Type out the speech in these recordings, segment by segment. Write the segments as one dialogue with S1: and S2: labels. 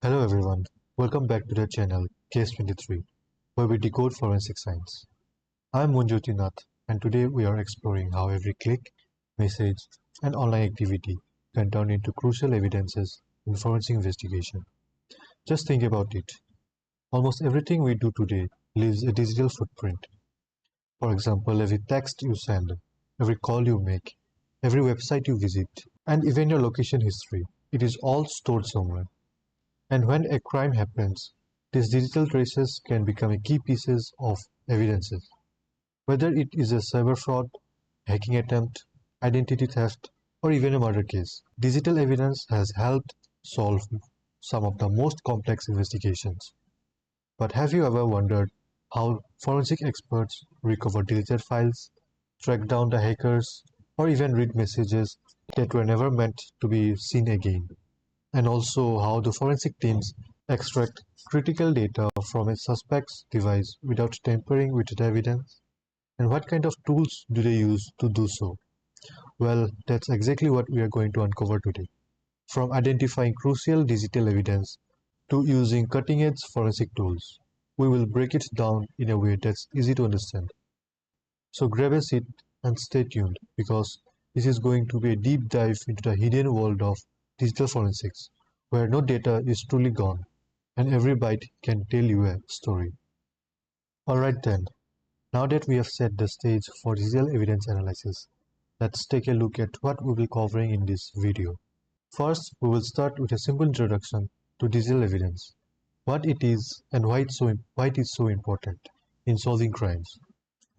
S1: Hello everyone, welcome back to the channel Case 23, where we decode forensic science. I'm Munjyoti Nath, and today we are exploring how every click, message, and online activity can turn into crucial evidences in forensic investigation. Just think about it. Almost everything we do today leaves a digital footprint. For example, every text you send, every call you make, every website you visit, and even your location history, it is all stored somewhere. And when a crime happens, these digital traces can become a key pieces of evidences. Whether it is a cyber fraud, hacking attempt, identity theft, or even a murder case, digital evidence has helped solve some of the most complex investigations. But have you ever wondered how forensic experts recover deleted files, track down the hackers, or even read messages that were never meant to be seen again? And also how the forensic teams extract critical data from a suspect's device without tampering with the evidence, and what kind of tools do they use to do so? Well, that's exactly what we are going to uncover today. From identifying crucial digital evidence to using cutting-edge forensic tools, we will break it down in a way that's easy to understand. So grab a seat and stay tuned, because this is going to be a deep dive into the hidden world of digital forensics, where no data is truly gone and every byte can tell you a story. Alright then, now that we have set the stage for digital evidence analysis, let's take a look at what we will be covering in this video. First, we will start with a simple introduction to digital evidence, what it is and why it is so important in solving crimes.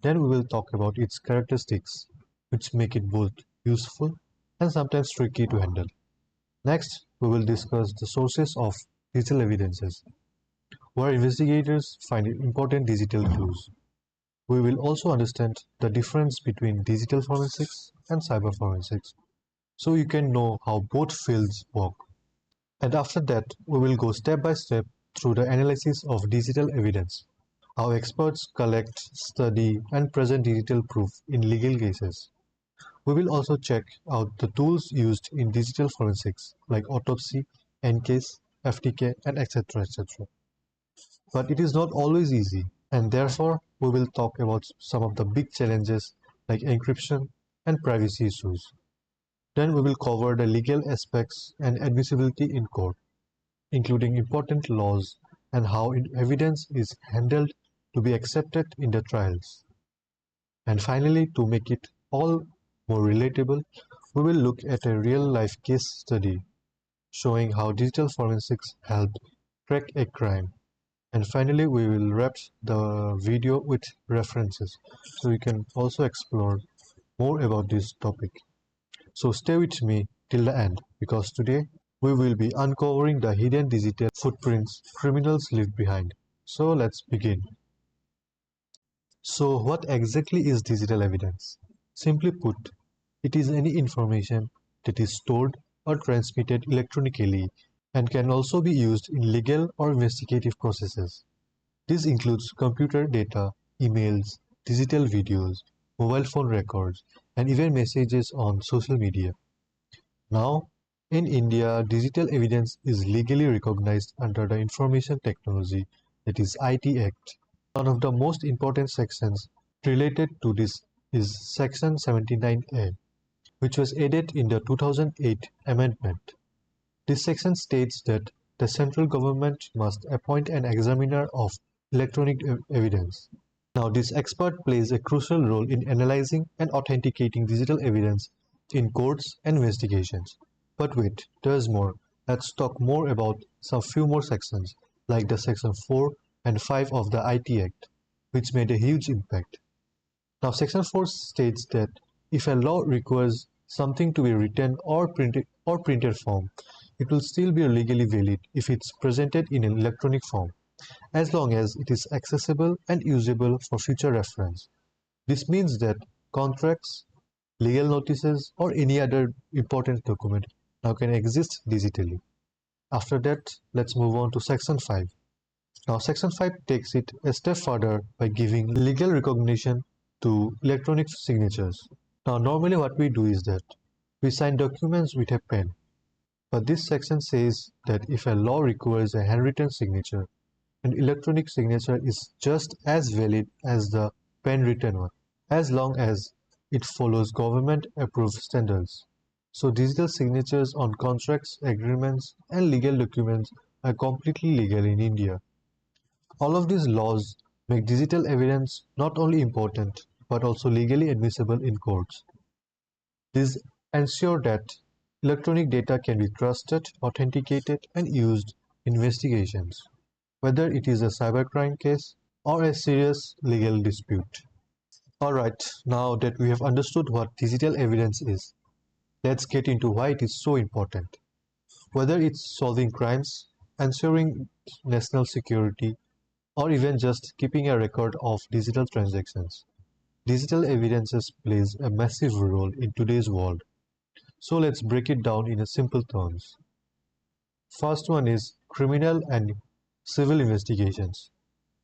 S1: Then we will talk about its characteristics, which make it both useful and sometimes tricky to handle. Next, we will discuss the sources of digital evidences, where investigators find important digital clues. We will also understand the difference between digital forensics and cyber forensics, so you can know how both fields work. And after that, we will go step by step through the analysis of digital evidence, how experts collect, study, and present digital proof in legal cases. We will also check out the tools used in digital forensics like autopsy, NCASE, FTK, and etc. etc. But it is not always easy, and therefore we will talk about some of the big challenges like encryption and privacy issues. Then we will cover the legal aspects and admissibility in court, including important laws and how evidence is handled to be accepted in the trials. And finally, to make it all more relatable, we will look at a real-life case study showing how digital forensics helped crack a crime. And finally, we will wrap the video with references, so you can also explore more about this topic. So stay with me till the end, because today we will be uncovering the hidden digital footprints criminals leave behind. So let's begin. So what exactly is digital evidence? Simply put, it is any information that is stored or transmitted electronically and can also be used in legal or investigative processes. This includes computer data, emails, digital videos, mobile phone records, and even messages on social media. Now, in India, digital evidence is legally recognized under the Information Technology, that is IT Act. One of the most important sections related to this is Section 79A, which was added in the 2008 amendment. This section states that the central government must appoint an examiner of electronic evidence. Now, this expert plays a crucial role in analyzing and authenticating digital evidence in courts and investigations. But wait, there's more. Let's talk more about some few more sections, like the Section 4 and 5 of the IT Act, which made a huge impact. Now, Section 4 states that if a law requires something to be written or printed form, it will still be legally valid if it's presented in an electronic form, as long as it is accessible and usable for future reference. This means that contracts, legal notices, or any other important document now can exist digitally. After that, let's move on to Section 5. Now, Section 5 takes it a step further by giving legal recognition to electronic signatures. Now, normally what we do is that we sign documents with a pen. But this section says that if a law requires a handwritten signature, an electronic signature is just as valid as the pen-written one, as long as it follows government-approved standards. So digital signatures on contracts, agreements, and legal documents are completely legal in India. All of these laws make digital evidence not only important, but also legally admissible in courts. These ensure that electronic data can be trusted, authenticated, and used in investigations, whether it is a cybercrime case or a serious legal dispute. Alright, now that we have understood what digital evidence is, let's get into why it is so important. Whether it's solving crimes, ensuring national security, or even just keeping a record of digital transactions, digital evidences plays a massive role in today's world. So let's break it down in a simple terms. First one is criminal and civil investigations.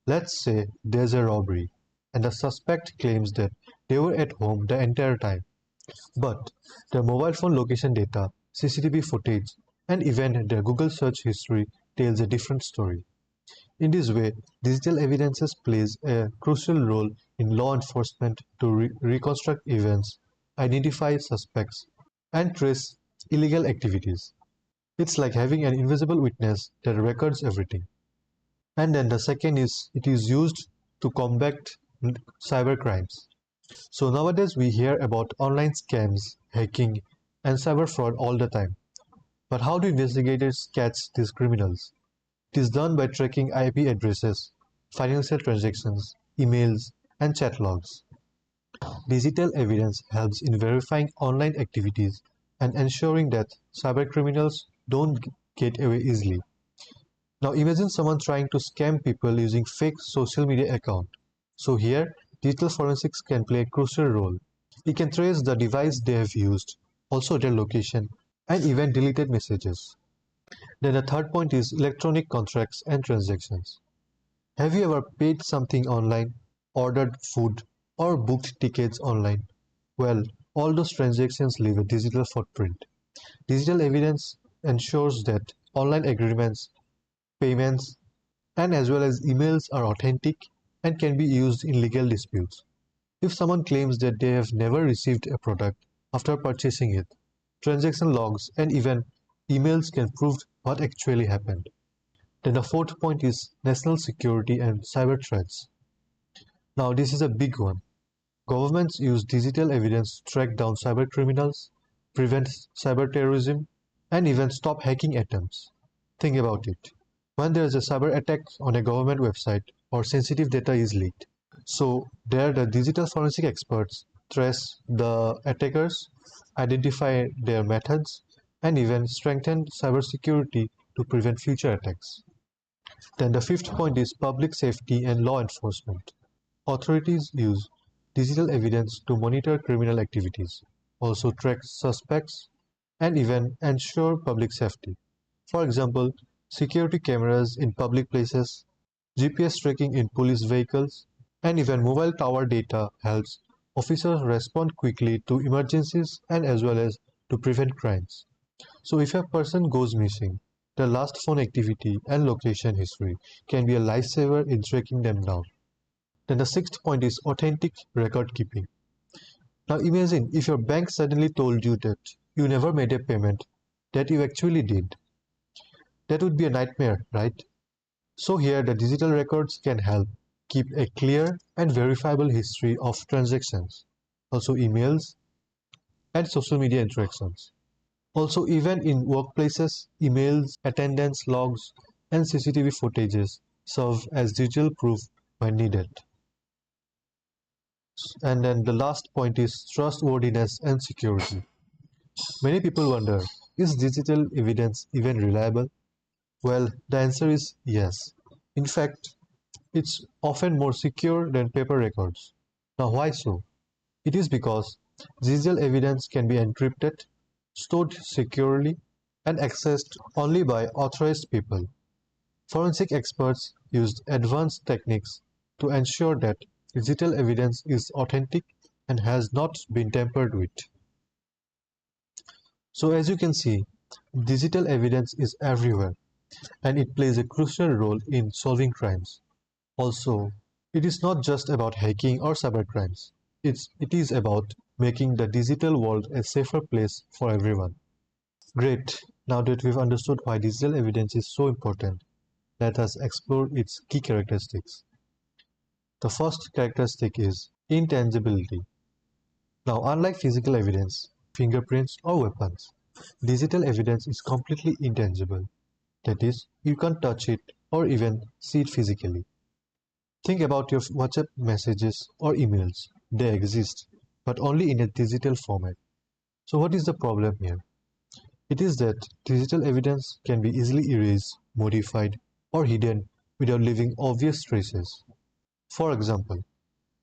S1: Let's say there's a robbery and the suspect claims that they were at home the entire time, but their mobile phone location data, CCTV footage, and even their Google search history tells a different story. In this way, digital evidences plays a crucial role in law enforcement to reconstruct events, identify suspects, and trace illegal activities. It's like having an invisible witness that records everything. And then the second is it is used to combat cybercrimes. So nowadays we hear about online scams, hacking, and cyber fraud all the time. But how do investigators catch these criminals? It is done by tracking IP addresses, financial transactions, emails, and chat logs. Digital evidence helps in verifying online activities and ensuring that cybercriminals don't get away easily. Now imagine someone trying to scam people using fake social media account. So here, digital forensics can play a crucial role. It can trace the device they have used, also their location, and even deleted messages. Then the third point is electronic contracts and transactions. Have you ever paid something online, ordered food, or booked tickets online? Well, all those transactions leave a digital footprint. Digital evidence ensures that online agreements, payments, and as well as emails are authentic and can be used in legal disputes. If someone claims that they have never received a product after purchasing it, transaction logs and even emails can prove what actually happened. Then the fourth point is national security and cyber threats. Now this is a big one. Governments use digital evidence to track down cyber criminals, prevent cyber terrorism, and even stop hacking attempts. Think about it. When there is a cyber attack on a government website or sensitive data is leaked, so there the digital forensic experts trace the attackers, identify their methods, and even strengthen cybersecurity to prevent future attacks. Then the fifth point is public safety and law enforcement. Authorities use digital evidence to monitor criminal activities, also track suspects, and even ensure public safety. For example, security cameras in public places, GPS tracking in police vehicles, and even mobile tower data helps officers respond quickly to emergencies and as well as to prevent crimes. So if a person goes missing, their last phone activity and location history can be a lifesaver in tracking them down. Then the sixth point is authentic record keeping. Now imagine if your bank suddenly told you that you never made a payment that you actually did. That would be a nightmare, right? So here the digital records can help keep a clear and verifiable history of transactions, also emails and social media interactions. Also even in workplaces, emails, attendance logs and CCTV footages serve as digital proof when needed. And then the last point is trustworthiness and security. Many people wonder, is digital evidence even reliable? Well, the answer is yes. In fact, it's often more secure than paper records. Now, why so? It is because digital evidence can be encrypted, stored securely, and accessed only by authorized people. Forensic experts used advanced techniques to ensure that digital evidence is authentic and has not been tampered with. So as you can see, Digital evidence is everywhere, and it plays a crucial role in solving crimes. Also, it is not just about hacking or cybercrimes. It is about making the digital world a safer place for everyone. Great! Now that we've understood why digital evidence is so important, let us explore its key characteristics. The first characteristic is intangibility. Now, unlike physical evidence, fingerprints, or weapons, digital evidence is completely intangible. That is, you can't touch it or even see it physically. Think about your WhatsApp messages or emails. They exist, but only in a digital format. So what is the problem here? It is that digital evidence can be easily erased, modified, or hidden without leaving obvious traces. For example,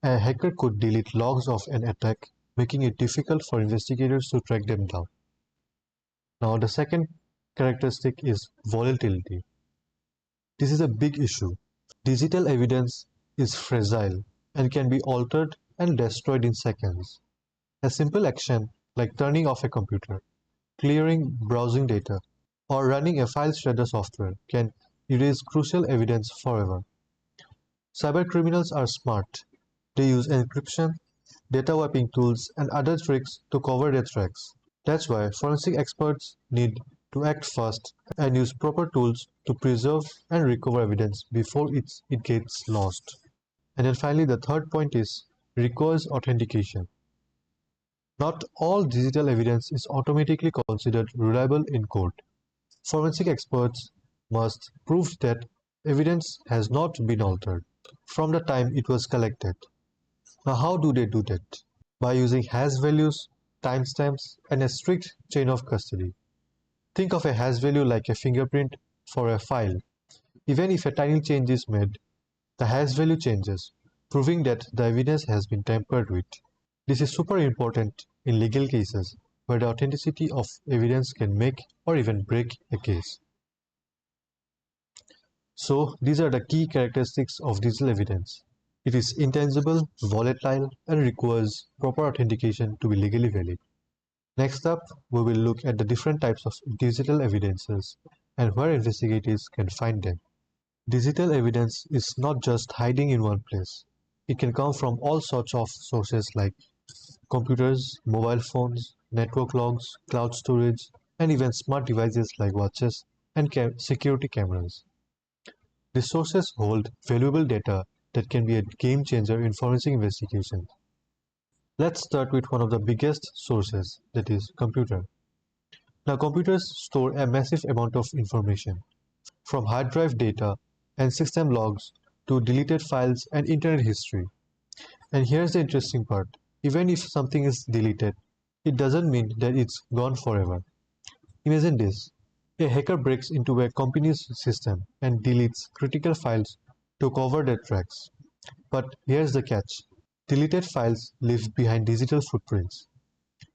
S1: a hacker could delete logs of an attack, making it difficult for investigators to track them down. Now, the second characteristic is volatility. This is a big issue. Digital evidence is fragile and can be altered and destroyed in seconds. A simple action like turning off a computer, clearing browsing data, or running a file shredder software can erase crucial evidence forever. Cybercriminals are smart. They use encryption, data wiping tools, and other tricks to cover their tracks. That's why forensic experts need to act fast and use proper tools to preserve and recover evidence before it gets lost. And then finally, the third point is requires authentication. Not all digital evidence is automatically considered reliable in court. Forensic experts must prove that evidence has not been altered from the time it was collected. Now, how do they do that? By using hash values, timestamps, and a strict chain of custody. Think of a hash value like a fingerprint for a file. Even if a tiny change is made, the hash value changes, proving that the evidence has been tampered with. This is super important in legal cases where the authenticity of evidence can make or even break a case. So, these are the key characteristics of digital evidence. It is intangible, volatile, and requires proper authentication to be legally valid. Next up, we will look at the different types of digital evidences and where investigators can find them. Digital evidence is not just hiding in one place. It can come from all sorts of sources like computers, mobile phones, network logs, cloud storage, and even smart devices like watches and security cameras. These sources hold valuable data that can be a game changer in forensic investigations. Let's start with one of the biggest sources, that is, computer. Now, computers store a massive amount of information, from hard drive data and system logs to deleted files and internet history. And here's the interesting part. Even if something is deleted, it doesn't mean that it's gone forever. Imagine this. A hacker breaks into a company's system and deletes critical files to cover their tracks. But here's the catch. Deleted files leave behind digital footprints.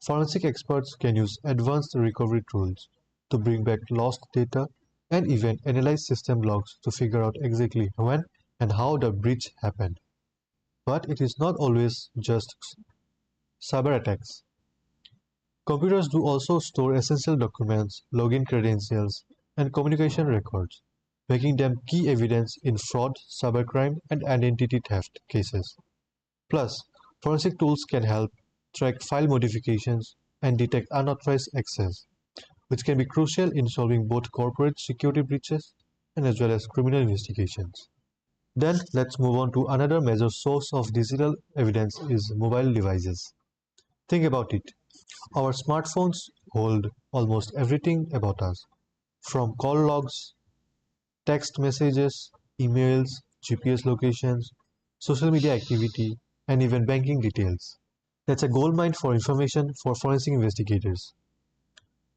S1: Forensic experts can use advanced recovery tools to bring back lost data and even analyze system logs to figure out exactly when and how the breach happened. But it is not always just cyber attacks. Computers do also store essential documents, login credentials, and communication records, making them key evidence in fraud, cybercrime, and identity theft cases. Plus, forensic tools can help track file modifications and detect unauthorized access, which can be crucial in solving both corporate security breaches and as well as criminal investigations. Then let's move on to another major source of digital evidence is mobile devices. Think about it. Our smartphones hold almost everything about us, from call logs, text messages, emails, GPS locations, social media activity, and even banking details. That's a goldmine for information for forensic investigators.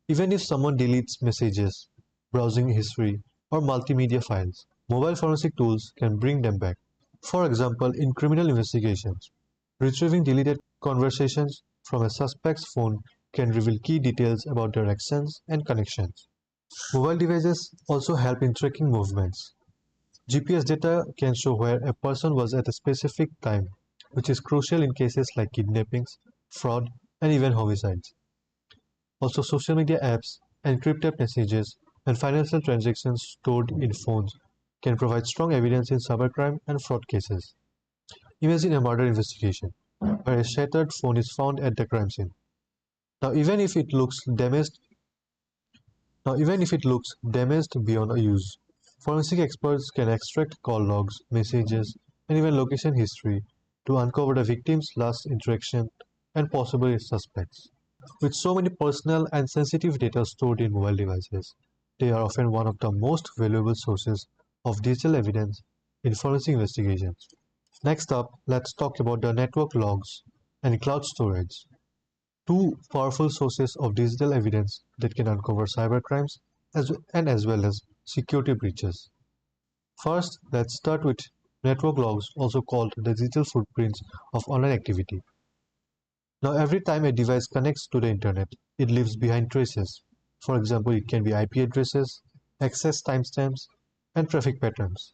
S1: Even if someone deletes messages, browsing history, or multimedia files, mobile forensic tools can bring them back. For example, in criminal investigations, retrieving deleted conversations from a suspect's phone can reveal key details about their actions and connections. Mobile devices also help in tracking movements. GPS data can show where a person was at a specific time, which is crucial in cases like kidnappings, fraud, and even homicides. Also, social media apps encrypted messages, and financial transactions stored in phones can provide strong evidence in cybercrime and fraud cases. Imagine a murder investigation where a shattered phone is found at the crime scene. Now, even if it looks damaged, beyond a use, forensic experts can extract call logs, messages, and even location history to uncover the victim's last interaction and possible suspects. With so many personal and sensitive data stored in mobile devices, they are often one of the most valuable sources of digital evidence in forensic investigations. Next up, let's talk about the network logs and cloud storage, two powerful sources of digital evidence that can uncover cybercrimes as well as security breaches. First, let's start with network logs, also called the digital footprints of online activity. Now, every time a device connects to the internet, it leaves behind traces. For example, it can be IP addresses, access timestamps, and traffic patterns.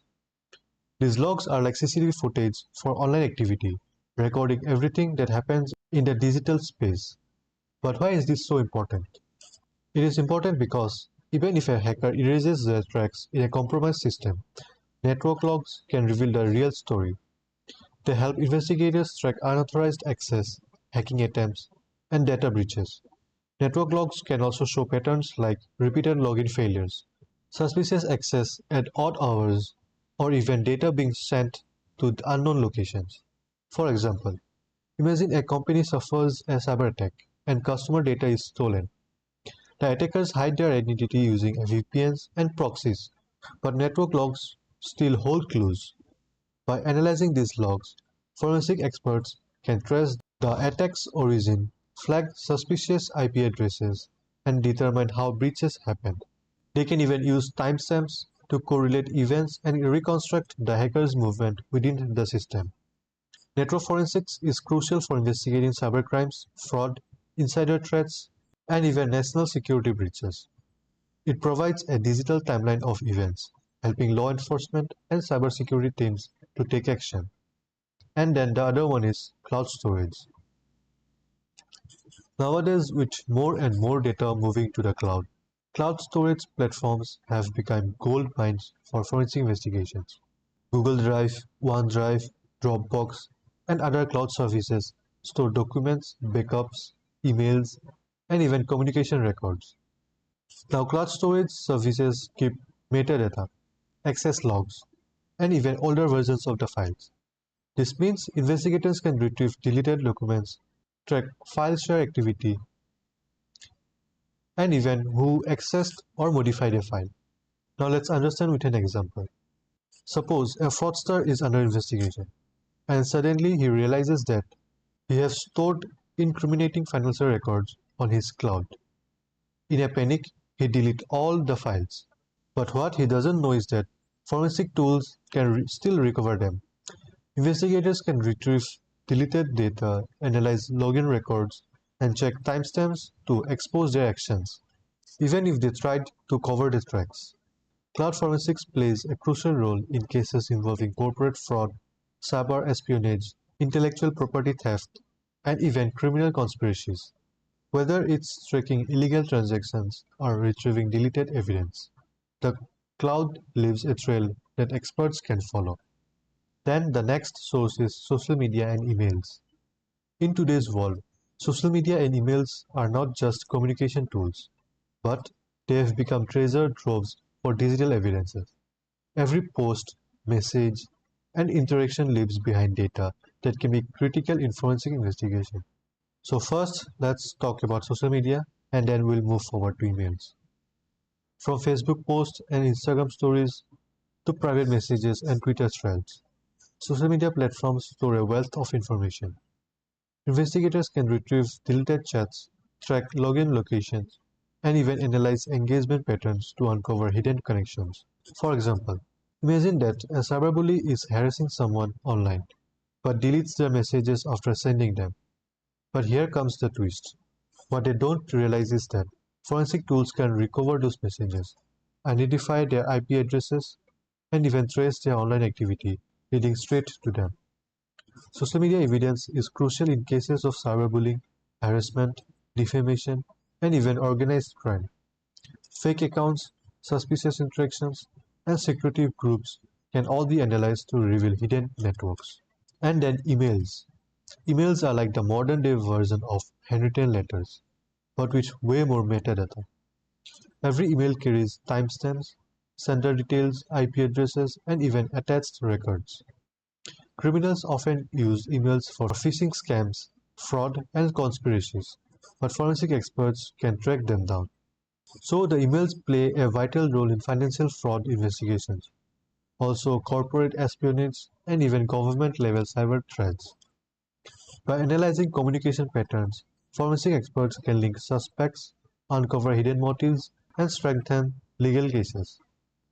S1: These logs are like CCTV footage for online activity, recording everything that happens in the digital space. But why is this so important? It is important because even if a hacker erases the tracks in a compromised system, network logs can reveal the real story. They help investigators track unauthorized access, hacking attempts, and data breaches. Network logs can also show patterns like repeated login failures, suspicious access at odd hours, or even data being sent to unknown locations. For example, imagine a company suffers a cyber attack and customer data is stolen. The attackers hide their identity using VPNs and proxies, but network logs still hold clues. By analyzing these logs, forensic experts can trace the attack's origin, flag suspicious IP addresses, and determine how breaches happened. They can even use timestamps to correlate events and reconstruct the hacker's movement within the system. Network forensics is crucial for investigating cybercrimes, fraud, insider threats, and even national security breaches. It provides a digital timeline of events, helping law enforcement and cybersecurity teams to take action. And then the other one is cloud storage. Nowadays, with more and more data moving to the cloud storage platforms have become gold mines for forensic investigations. Google Drive, OneDrive, Dropbox, and other cloud services store documents, backups, emails, and even communication records. Now, cloud storage services keep metadata, access logs, and even older versions of the files. This means investigators can retrieve deleted documents, track file share activity, and even who accessed or modified a file. Now let's understand with an example. Suppose a fraudster is under investigation, and suddenly he realizes that he has stored incriminating financial records on his cloud. In a panic, he deletes all the files. But what he doesn't know is that forensic tools can still recover them. Investigators can retrieve deleted data, analyze login records, and check timestamps to expose their actions, even if they tried to cover the tracks. Cloud forensics plays a crucial role in cases involving corporate fraud, cyber espionage, intellectual property theft, and even criminal conspiracies. Whether it's tracking illegal transactions or retrieving deleted evidence, the cloud leaves a trail that experts can follow. Then the next source is social media and emails. In today's world, social media and emails are not just communication tools, but they have become treasure troves for digital evidences. Every post, message, and interaction leaves behind data that can be critical in forensic investigation. So first, let's talk about social media and then we'll move forward to emails. From Facebook posts and Instagram stories to private messages and Twitter threads, social media platforms store a wealth of information. Investigators can retrieve deleted chats, track login locations, and even analyze engagement patterns to uncover hidden connections. For example, imagine that a cyberbully is harassing someone online, but deletes their messages after sending them. But here comes the twist. What they don't realize is that forensic tools can recover those messages, identify their IP addresses, and even trace their online activity, leading straight to them. Social media evidence is crucial in cases of cyberbullying, harassment, defamation, and even organized crime. Fake accounts, suspicious interactions, and secretive groups can all be analyzed to reveal hidden networks. And then emails. Emails are like the modern day version of handwritten letters, but with way more metadata. Every email carries timestamps, sender details, IP addresses, and even attached records. Criminals often use emails for phishing scams, fraud, and conspiracies, but forensic experts can track them down. So the emails play a vital role in financial fraud investigations, also corporate espionage, and even government-level cyber threats. By analyzing communication patterns, forensic experts can link suspects, uncover hidden motives, and strengthen legal cases.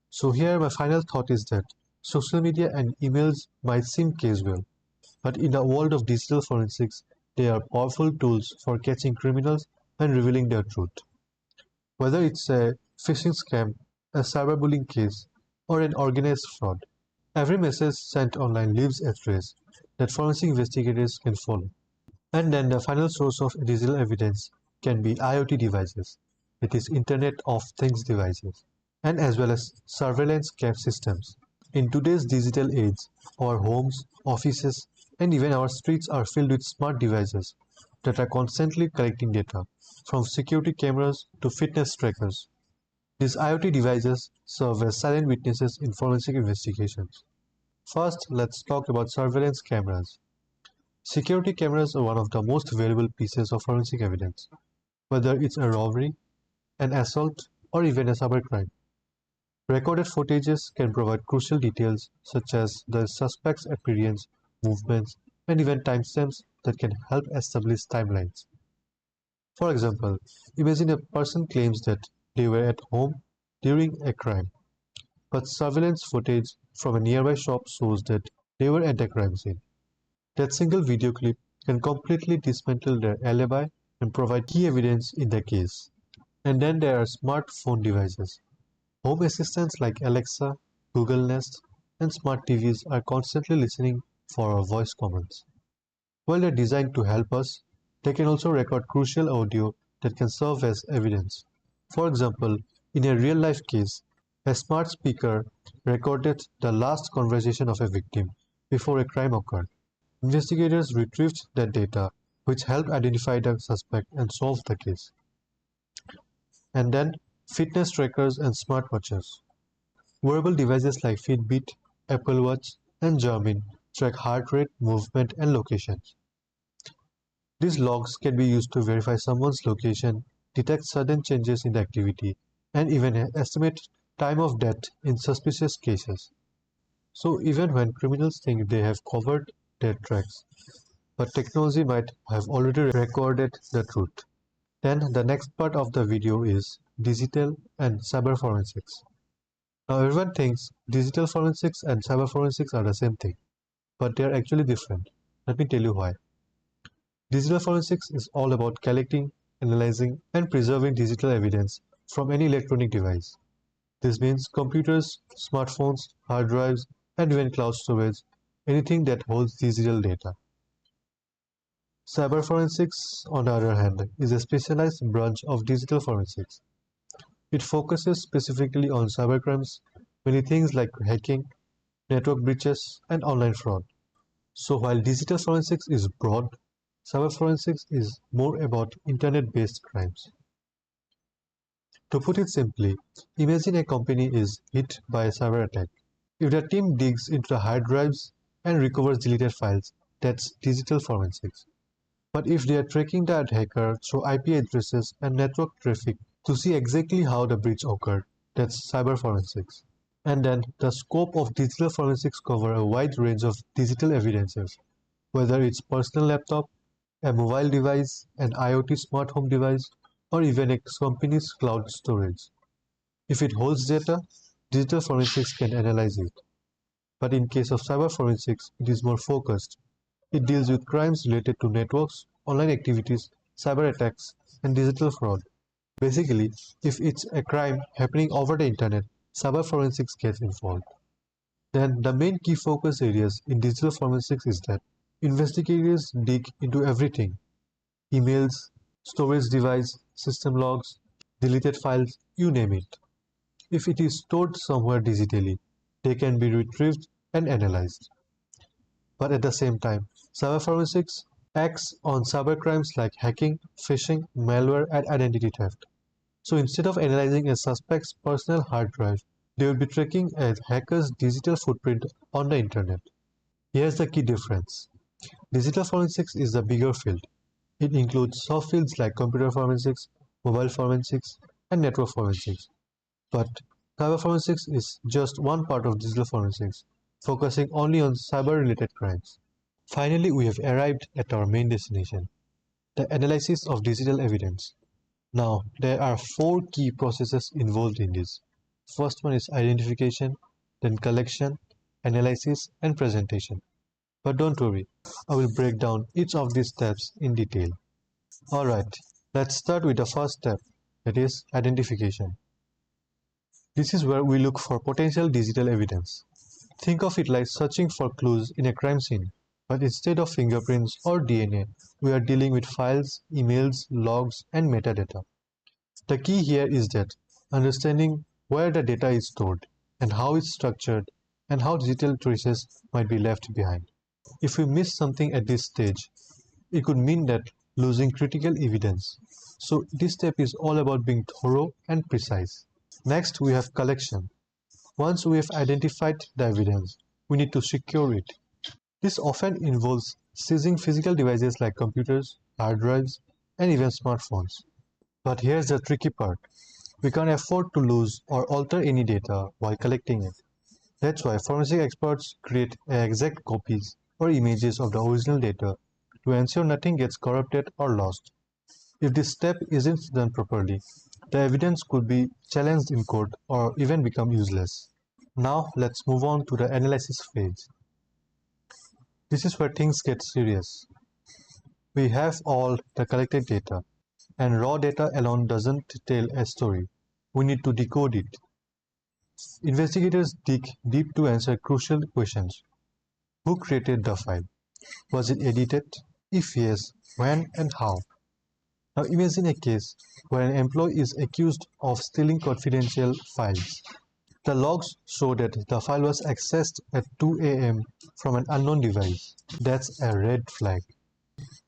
S1: So here my final thought is that social media and emails might seem casual, but in the world of digital forensics, they are powerful tools for catching criminals and revealing their truth. Whether it's a phishing scam, a cyberbullying case, or an organized fraud, every message sent online leaves a trace that forensic investigators can follow. And then the final source of digital evidence can be IoT devices, that is Internet of Things devices, and as well as surveillance cap systems. In today's digital age, our homes, offices, and even our streets are filled with smart devices that are constantly collecting data, from security cameras to fitness trackers. These IoT devices serve as silent witnesses in forensic investigations. First, let's talk about surveillance cameras. Security cameras are one of the most valuable pieces of forensic evidence, whether it's a robbery, an assault, or even a cybercrime. Recorded footages can provide crucial details such as the suspect's appearance, movements, and even timestamps that can help establish timelines. For example, imagine a person claims that they were at home during a crime, but surveillance footage from a nearby shop shows that they were at the crime scene. That single video clip can completely dismantle their alibi and provide key evidence in the case. And then there are smartphone devices. Home assistants like Alexa, Google Nest, and smart TVs are constantly listening for our voice commands. While they're designed to help us, they can also record crucial audio that can serve as evidence. For example, in a real-life case, a smart speaker recorded the last conversation of a victim before a crime occurred. Investigators retrieved that data, which helped identify the suspect and solve the case. And then, fitness trackers and smartwatches. Wearable devices like Fitbit, Apple Watch, and Garmin track heart rate, movement, and locations. These logs can be used to verify someone's location, detect sudden changes in the activity, and even estimate time of death in suspicious cases. So even when criminals think they have covered their tracks, but technology might have already recorded the truth. Then the next part of the video is digital and cyber forensics. Now everyone thinks digital forensics and cyber forensics are the same thing, but they are actually different. Let me tell you why. Digital forensics is all about collecting, analyzing, and preserving digital evidence from any electronic device. This means computers, smartphones, hard drives, and even cloud storage, anything that holds digital data. Cyber forensics, on the other hand, is a specialized branch of digital forensics. It focuses specifically on cybercrimes, many things like hacking, network breaches, and online fraud. So while digital forensics is broad, cyber forensics is more about internet-based crimes. To put it simply, imagine a company is hit by a cyber attack. If the team digs into the hard drives and recovers deleted files, that's digital forensics. But if they are tracking the attacker through IP addresses and network traffic to see exactly how the breach occurred, that's cyber forensics. And then the scope of digital forensics cover a wide range of digital evidences, whether it's personal laptop, a mobile device, an IoT smart home device, or even a company's cloud storage. If it holds data, digital forensics can analyze it. But in case of cyber forensics, it is more focused. It deals with crimes related to networks, online activities, cyber attacks, and digital fraud. Basically, if it's a crime happening over the internet, cyber forensics gets involved. Then the main key focus areas in digital forensics is that investigators dig into everything: emails, storage device, system logs, deleted files, you name it. If it is stored somewhere digitally, they can be retrieved and analyzed. But at the same time, cyber forensics acts on cybercrimes like hacking, phishing, malware, and identity theft. So instead of analyzing a suspect's personal hard drive, they will be tracking a hacker's digital footprint on the internet. Here's the key difference. Digital forensics is the bigger field. It includes soft fields like computer forensics, mobile forensics, and network forensics. But cyber forensics is just one part of digital forensics, focusing only on cyber-related crimes. Finally, we have arrived at our main destination, the analysis of digital evidence. Now, there are four key processes involved in this. First one is identification, then collection, analysis, and presentation. But don't worry, I will break down each of these steps in detail. Alright, let's start with the first step, that is identification. This is where we look for potential digital evidence. Think of it like searching for clues in a crime scene, but instead of fingerprints or DNA, we are dealing with files, emails, logs, and metadata. The key here is that understanding where the data is stored and how it's structured and how digital traces might be left behind. If we miss something at this stage, it could mean that losing critical evidence. So this step is all about being thorough and precise. Next, we have collection. Once we have identified the evidence, we need to secure it. This often involves seizing physical devices like computers, hard drives, and even smartphones. But here's the tricky part. We can't afford to lose or alter any data while collecting it. That's why forensic experts create exact copies or images of the original data to ensure nothing gets corrupted or lost. If this step isn't done properly, the evidence could be challenged in court or even become useless. Now let's move on to the analysis phase. This is where things get serious. We have all the collected data, and raw data alone doesn't tell a story. We need to decode it. Investigators dig deep to answer crucial questions. Who created the file? Was it edited? If yes, when and how? Now imagine a case where an employee is accused of stealing confidential files. The logs show that the file was accessed at 2 a.m. from an unknown device. That's a red flag.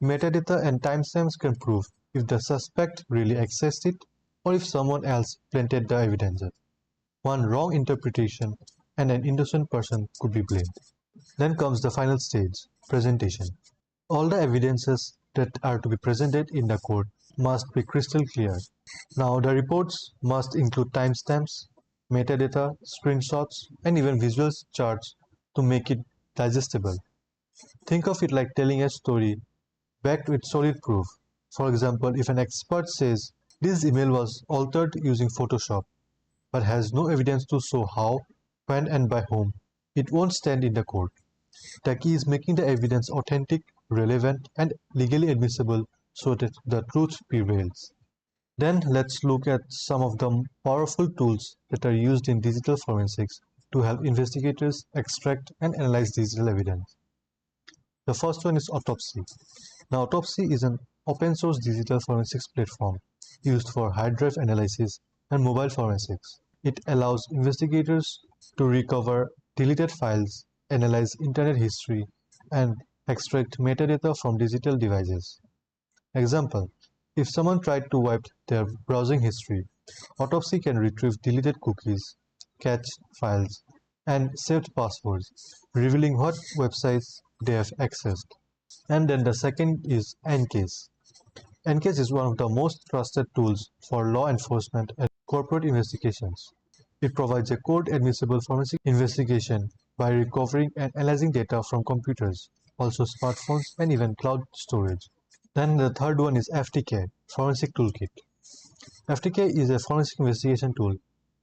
S1: Metadata and timestamps can prove if the suspect really accessed it or if someone else planted the evidence. One wrong interpretation and an innocent person could be blamed. Then comes the final stage, presentation. All the evidences that are to be presented in the court must be crystal clear. Now the reports must include timestamps, metadata, screenshots, and even visual charts to make it digestible. Think of it like telling a story backed with solid proof. For example, if an expert says this email was altered using Photoshop but has no evidence to show how, when, and by whom, it won't stand in the court. The key is making the evidence authentic, relevant, and legally admissible so that the truth prevails. Then let's look at some of the powerful tools that are used in digital forensics to help investigators extract and analyze digital evidence. The first one is autopsy. Now, autopsy is an open source digital forensics platform used for hard drive analysis and mobile forensics. It allows investigators to recover deleted files, analyze internet history, and extract metadata from digital devices. Example: if someone tried to wipe their browsing history, autopsy can retrieve deleted cookies, cached files, and saved passwords, revealing what websites they have accessed. And then the second is EnCase. EnCase is one of the most trusted tools for law enforcement and corporate investigations. It provides a court-admissible forensic investigation by recovering and analyzing data from computers, also smartphones and even cloud storage. Then the third one is FTK, Forensic Toolkit. FTK is a forensic investigation tool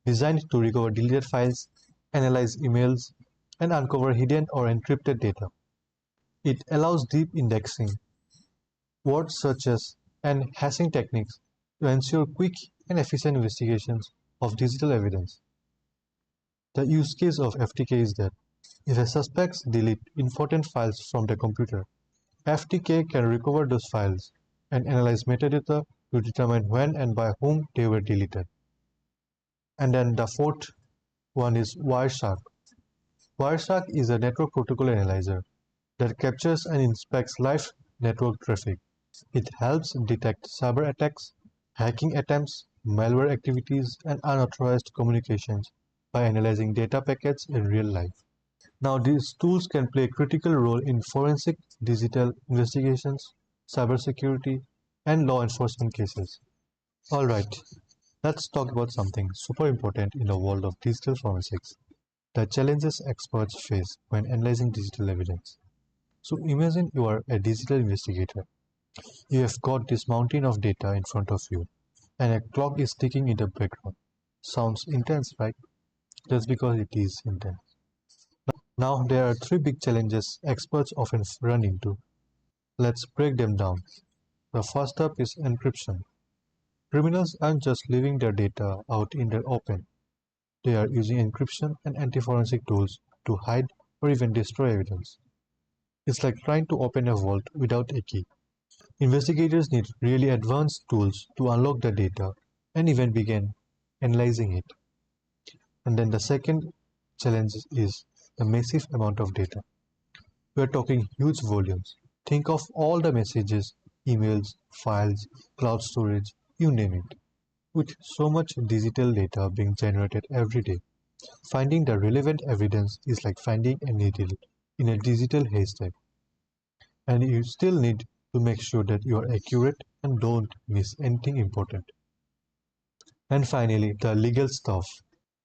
S1: designed to recover deleted files, analyze emails, and uncover hidden or encrypted data. It allows deep indexing, word searches, and hashing techniques to ensure quick and efficient investigations of digital evidence. The use case of FTK is that if a suspect deletes important files from their computer, FTK can recover those files and analyze metadata to determine when and by whom they were deleted. And then the fourth one is Wireshark. Wireshark is a network protocol analyzer that captures and inspects live network traffic. It helps detect cyber attacks, hacking attempts, malware activities, and unauthorized communications by analyzing data packets in real life. Now, these tools can play a critical role in forensic digital investigations, cybersecurity, and law enforcement cases. Alright, let's talk about something super important in the world of digital forensics, the challenges experts face when analyzing digital evidence. So imagine you are a digital investigator. You have got this mountain of data in front of you, and a clock is ticking in the background. Sounds intense, right? Just because it is intense. Now, there are three big challenges experts often run into. Let's break them down. The first up is encryption. Criminals aren't just leaving their data out in the open. They are using encryption and anti-forensic tools to hide or even destroy evidence. It's like trying to open a vault without a key. Investigators need really advanced tools to unlock the data and even begin analyzing it. And then the second challenge is the massive amount of data. We are talking huge volumes. Think of all the messages, emails, files, cloud storage, you name it. With so much digital data being generated every day, finding the relevant evidence is like finding a needle in a digital haystack. And you still need to make sure that you are accurate and don't miss anything important. And finally, the legal stuff.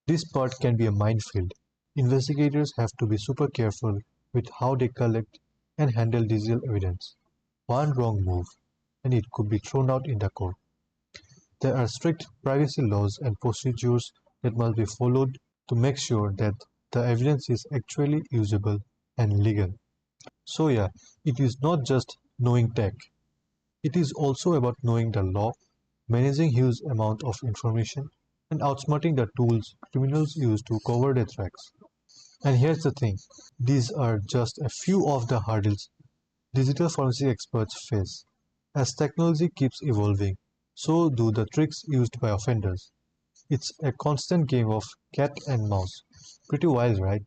S1: This part can be a minefield. Investigators have to be super careful with how they collect and handle digital evidence. One wrong move, and it could be thrown out in the court. There are strict privacy laws and procedures that must be followed to make sure that the evidence is actually usable and legal. So yeah, it is not just knowing tech. It is also about knowing the law, managing huge amount of information, and outsmarting the tools criminals use to cover their tracks. And here's the thing, these are just a few of the hurdles digital forensic experts face. As technology keeps evolving, so do the tricks used by offenders. It's a constant game of cat and mouse. Pretty wild, right?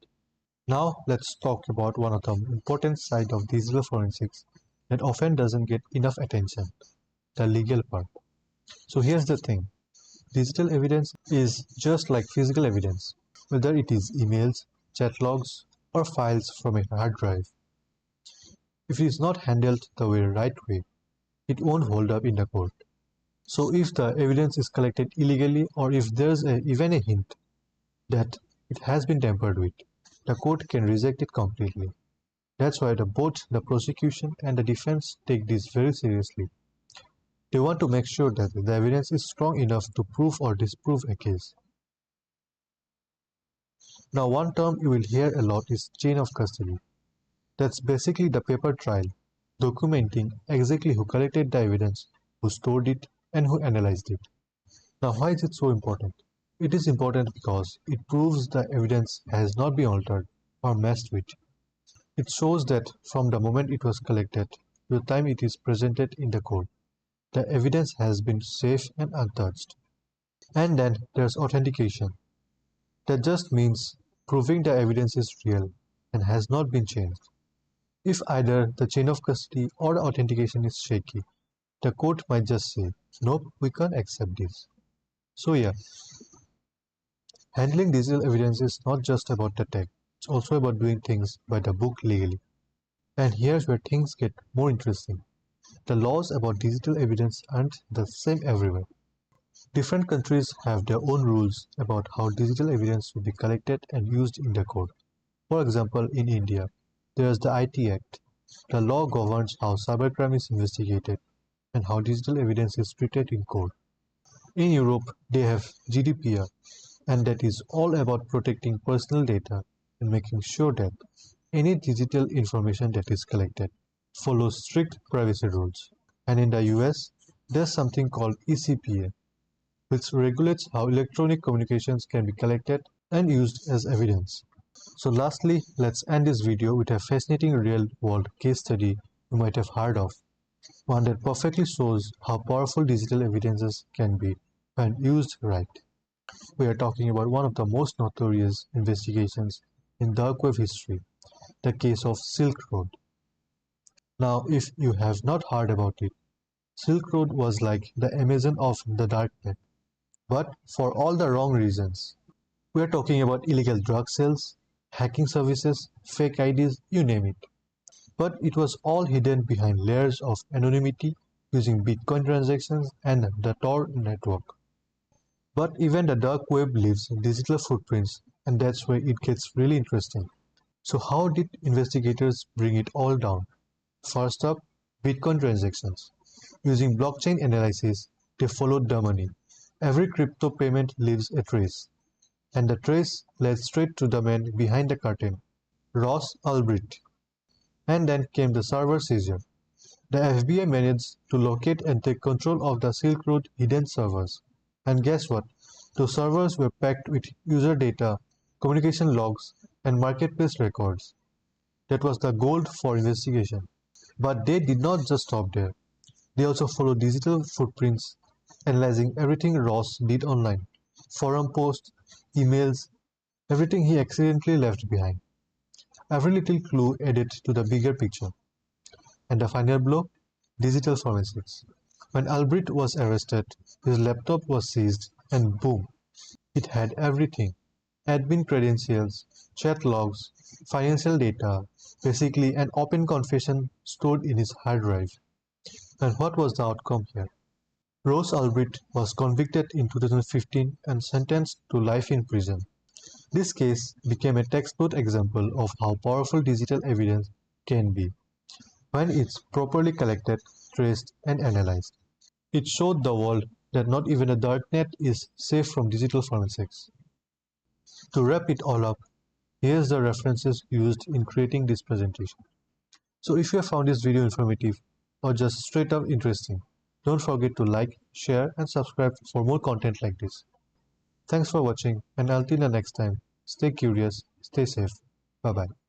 S1: Now let's talk about one of the important side of digital forensics that often doesn't get enough attention, the legal part. So here's the thing, digital evidence is just like physical evidence, whether it is emails, chat logs, or files from a hard drive. If it is not handled the right way, it won't hold up in the court. So if the evidence is collected illegally or if there's even a hint that it has been tampered with, the court can reject it completely. That's why both the prosecution and the defense take this very seriously. They want to make sure that the evidence is strong enough to prove or disprove a case. Now, one term you will hear a lot is chain of custody. That's basically the paper trail, documenting exactly who collected the evidence, who stored it, and who analyzed it. Now, why is it so important? It is important because it proves the evidence has not been altered or messed with. It shows that from the moment it was collected to the time it is presented in the court, the evidence has been safe and untouched. And then there's authentication. That just means proving the evidence is real and has not been changed. If either the chain of custody or the authentication is shaky, the court might just say, nope, we can't accept this. So yeah, handling digital evidence is not just about the tech, it's also about doing things by the book legally. And here's where things get more interesting. The laws about digital evidence aren't the same everywhere. Different countries have their own rules about how digital evidence should be collected and used in the court. For example, in India, there is the IT Act. The law governs how cybercrime is investigated and how digital evidence is treated in court. In Europe, they have GDPR, and that is all about protecting personal data and making sure that any digital information that is collected follows strict privacy rules. And in the US, there's something called ECPA, which regulates how electronic communications can be collected and used as evidence. So lastly, let's end this video with a fascinating real-world case study you might have heard of, one that perfectly shows how powerful digital evidences can be when used right. We are talking about one of the most notorious investigations in dark web history, the case of Silk Road. Now, if you have not heard about it, Silk Road was like the Amazon of the darknet, but for all the wrong reasons. We are talking about illegal drug sales, hacking services, fake IDs, you name it. But it was all hidden behind layers of anonymity using Bitcoin transactions and the Tor network. But even the dark web leaves digital footprints, and that's where it gets really interesting. So how did investigators bring it all down? First up, Bitcoin transactions. Using blockchain analysis, they followed the money. Every crypto payment leaves a trace, and the trace led straight to the man behind the curtain, Ross Ulbricht. And then came the server seizure. The FBI managed to locate and take control of the Silk Road hidden servers. And guess what? Those servers were packed with user data, communication logs, and marketplace records. That was the gold for investigation. But they did not just stop there. They also followed digital footprints, analyzing everything Ross did online. Forum posts, emails, everything he accidentally left behind. Every little clue added to the bigger picture. And the final blow? Digital forensics. When Albrecht was arrested, his laptop was seized, and boom, it had everything. Admin credentials, chat logs, financial data, basically an open confession stored in his hard drive. And what was the outcome here? Rose Albrecht was convicted in 2015 and sentenced to life in prison. This case became a textbook example of how powerful digital evidence can be when it's properly collected, traced, and analyzed. It showed the world that not even a darknet is safe from digital forensics. To wrap it all up, here's the references used in creating this presentation. So if you have found this video informative or just straight up interesting, don't forget to like, share, and subscribe for more content like this. Thanks for watching, and until the next time, stay curious, stay safe. Bye bye.